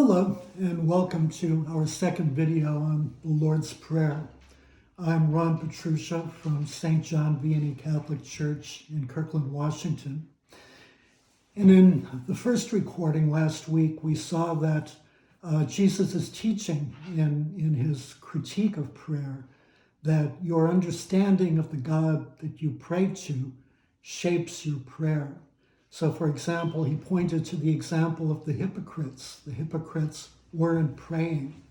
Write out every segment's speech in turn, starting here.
Hello and welcome to our second video on the Lord's Prayer. I'm Ron Petrucia from St. John Vianney Catholic Church in Kirkland, Washington. And in the first recording last week, we saw that Jesus is teaching in his critique of prayer that your understanding of the God that you pray to shapes your prayer. So, for example, he pointed to the example of the hypocrites. The hypocrites weren't praying.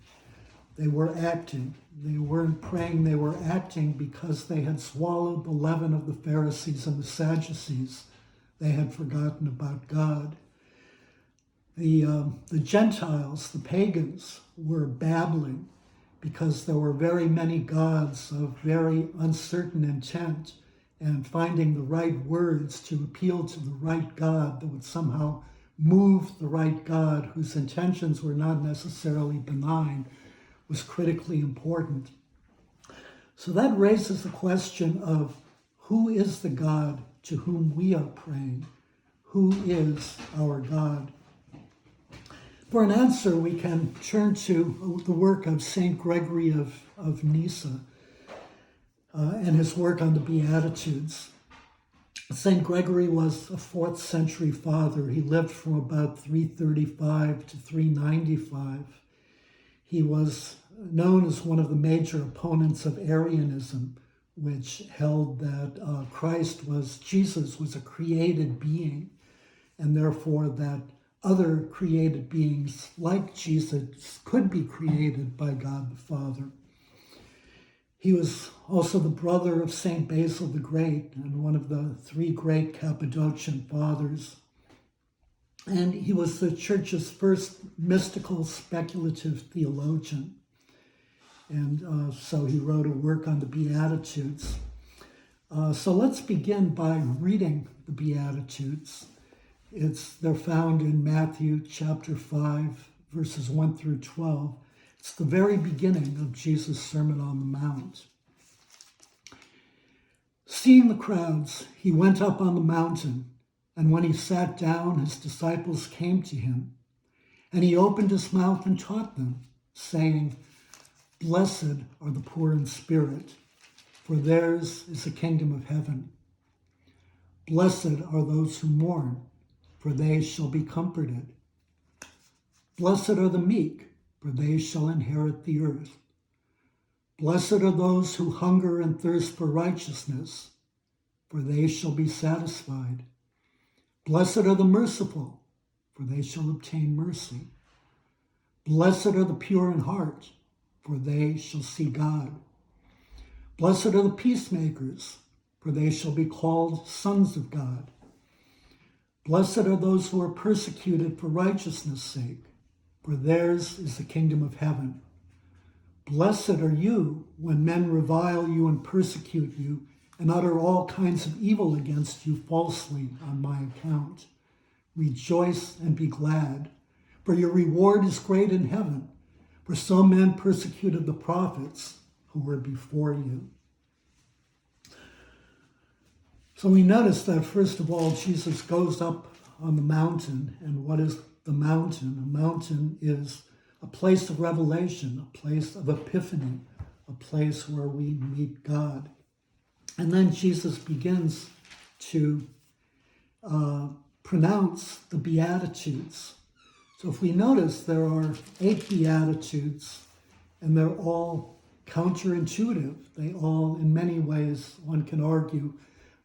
They were acting. They weren't praying. They were acting because they had swallowed the leaven of the Pharisees and the Sadducees. They had forgotten about God. The Gentiles, the pagans, were babbling because there were very many gods of very uncertain intent, and finding the right words to appeal to the right God that would somehow move the right God, whose intentions were not necessarily benign, was critically important. So that raises the question of who is the God to whom we are praying? Who is our God? For an answer, we can turn to the work of St. Gregory of Nyssa, and his work on the Beatitudes. St. Gregory was a 4th century father. He lived from about 335 to 395. He was known as one of the major opponents of Arianism, which held that Jesus was a created being, and therefore that other created beings like Jesus could be created by God the Father. He was also the brother of St. Basil the Great and one of the 3 great Cappadocian fathers. And he was the church's first mystical speculative theologian. And so he wrote a work on the Beatitudes. So let's begin by reading the Beatitudes. They're found in Matthew chapter 5, verses 1 through 12. It's the very beginning of Jesus' Sermon on the Mount. Seeing the crowds, he went up on the mountain, and when he sat down, his disciples came to him, and he opened his mouth and taught them, saying, "Blessed are the poor in spirit, for theirs is the kingdom of heaven. Blessed are those who mourn, for they shall be comforted. Blessed are the meek, for they shall inherit the earth. Blessed are those who hunger and thirst for righteousness, for they shall be satisfied. Blessed are the merciful, for they shall obtain mercy. Blessed are the pure in heart, for they shall see God. Blessed are the peacemakers, for they shall be called sons of God. Blessed are those who are persecuted for righteousness' sake, for theirs is the kingdom of heaven. Blessed are you when men revile you and persecute you and utter all kinds of evil against you falsely on my account. Rejoice and be glad, for your reward is great in heaven, for so men persecuted the prophets who were before you." So we notice that, first of all, Jesus goes up on the mountain. And what is the mountain? A mountain is a place of revelation, a place of epiphany, a place where we meet God. And then Jesus begins to pronounce the Beatitudes. So if we notice, there are 8 Beatitudes, and they're all counterintuitive. They all, in many ways, one can argue,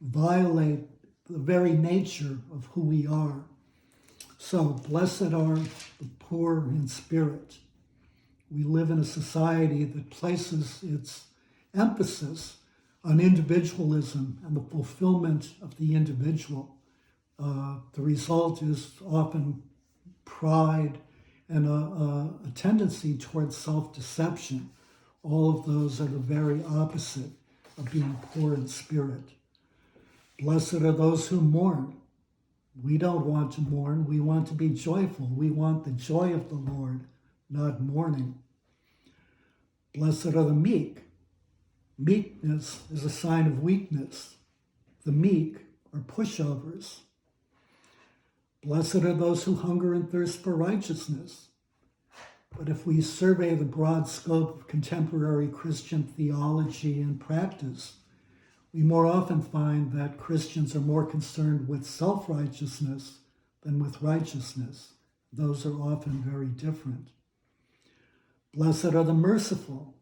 violate the very nature of who we are. So, blessed are the poor in spirit. We live in a society that places its emphasis on individualism and the fulfillment of the individual. The result is often pride and a tendency towards self-deception. All of those are the very opposite of being poor in spirit. Blessed are those who mourn. We don't want to mourn. We want to be joyful. We want the joy of the Lord, not mourning. Blessed are the meek. Meekness is a sign of weakness. The meek are pushovers. Blessed are those who hunger and thirst for righteousness, But if we survey the broad scope of contemporary Christian theology and practice, we more often find that Christians are more concerned with self-righteousness than with righteousness. Those are often very different. Blessed are the merciful.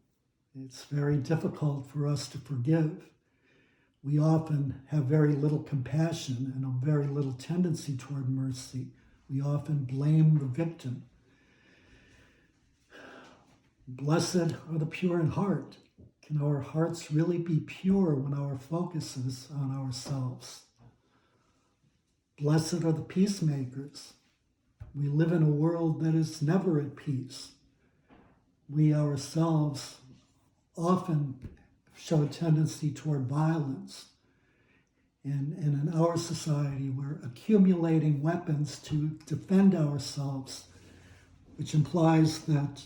It's very difficult for us to forgive. We often have very little compassion and a very little tendency toward mercy. We often blame the victim. Blessed are the pure in heart. Can our hearts really be pure when our focus is on ourselves? Blessed are the peacemakers. We live in a world that is never at peace. We ourselves often show a tendency toward violence. And in our society, we're accumulating weapons to defend ourselves, which implies that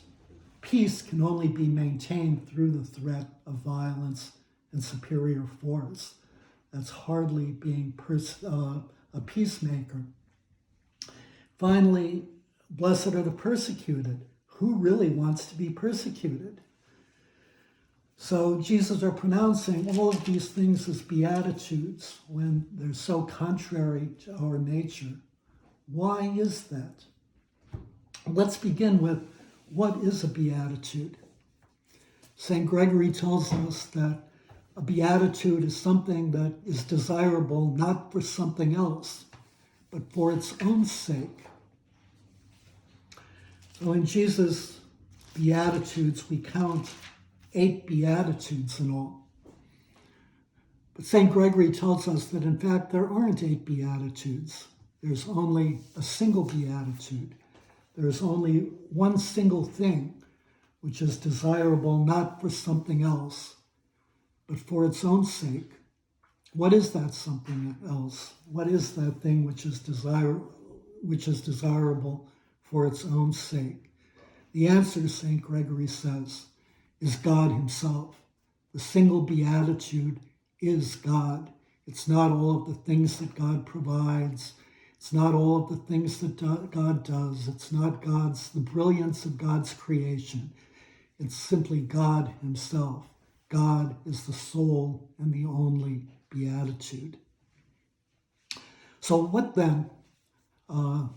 peace can only be maintained through the threat of violence and superior force. That's hardly being a peacemaker. Finally, blessed are the persecuted. Who really wants to be persecuted? So Jesus are pronouncing all of these things as beatitudes when they're so contrary to our nature. Why is that? Let's begin with what is a beatitude? St. Gregory tells us that a beatitude is something that is desirable not for something else, but for its own sake. So in Jesus' Beatitudes, we count 8 Beatitudes in all. But St. Gregory tells us that in fact there aren't 8 Beatitudes. There's only a single Beatitude. There's only one single thing which is desirable not for something else, but for its own sake. What is that something else? What is that thing which is desirable for its own sake? The answer, St. Gregory says, is God himself. The single beatitude is God. It's not all of the things that God provides. It's not all of the things that God does. It's not the brilliance of God's creation. It's simply God himself. God is the sole and the only beatitude. So what then are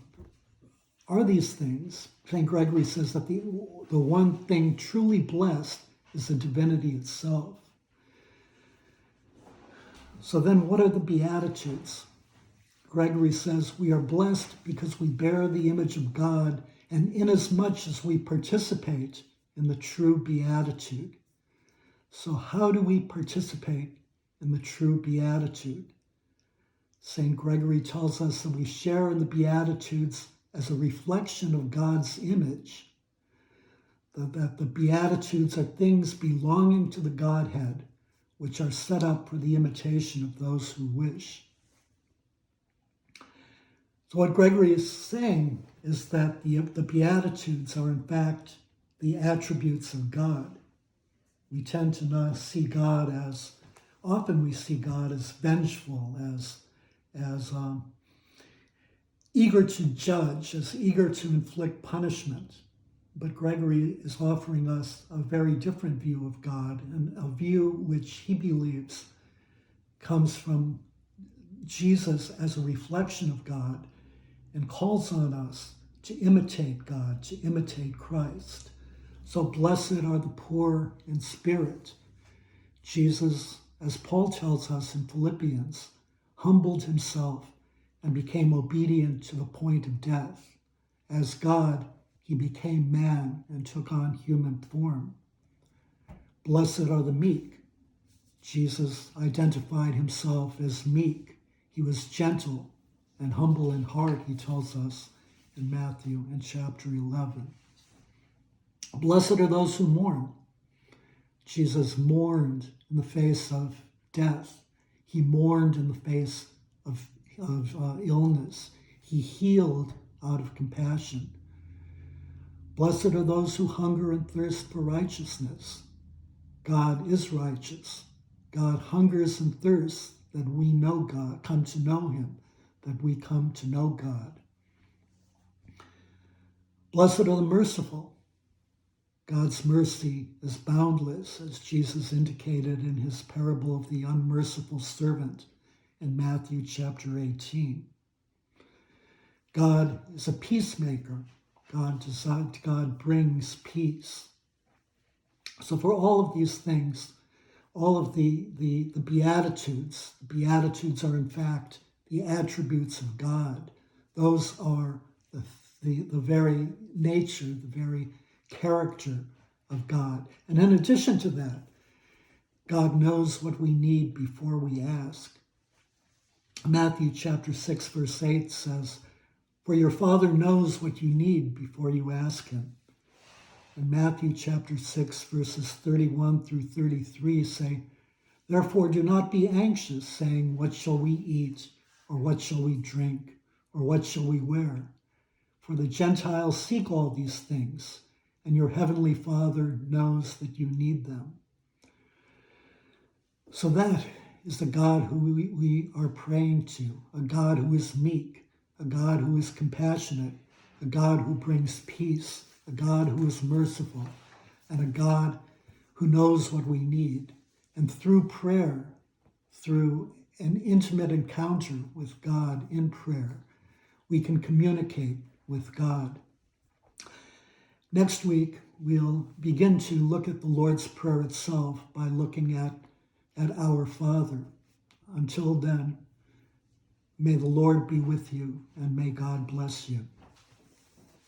these things? St. Gregory says that the one thing truly blessed is the divinity itself. So then what are the Beatitudes? Gregory says we are blessed because we bear the image of God and inasmuch as we participate in the true beatitude. So how do we participate in the true beatitude? St. Gregory tells us that we share in the Beatitudes as a reflection of God's image, that the Beatitudes are things belonging to the Godhead, which are set up for the imitation of those who wish. So what Gregory is saying is that the Beatitudes are in fact the attributes of God. We tend to not see God as, often we see God as vengeful, as eager to judge, as eager to inflict punishment. But Gregory is offering us a very different view of God, and a view which he believes comes from Jesus as a reflection of God and calls on us to imitate God, to imitate Christ. So blessed are the poor in spirit. Jesus, as Paul tells us in Philippians, humbled himself and became obedient to the point of death. As God, he became man and took on human form. Blessed are the meek. Jesus identified himself as meek. He was gentle and humble in heart, he tells us in Matthew in chapter 11. Blessed are those who mourn. Jesus mourned in the face of death. He mourned in the face of illness. He healed out of compassion. Blessed are those who hunger and thirst for righteousness. God is righteous. God hungers and thirsts that we know God, come to know him, that we come to know God. Blessed are the merciful. God's mercy is boundless, as Jesus indicated in his parable of the unmerciful servant in Matthew chapter 18. God is a peacemaker. God brings peace. So for all of these things, all of the Beatitudes are in fact the attributes of God. Those are the very nature, the very character of God. And in addition to that, God knows what we need before we ask. Matthew chapter 6, verse 8 says, "For your Father knows what you need before you ask him." And Matthew chapter 6, verses 31 through 33 say, "Therefore do not be anxious, saying, 'What shall we eat? Or what shall we drink? Or what shall we wear?' For the Gentiles seek all these things, and your heavenly Father knows that you need them." So that is the God who we are praying to, a God who is meek, a God who is compassionate, a God who brings peace, a God who is merciful, and a God who knows what we need. And through prayer, through an intimate encounter with God in prayer, we can communicate with God. Next week, we'll begin to look at the Lord's Prayer itself by looking at Our Father. Until then, may the Lord be with you and may God bless you.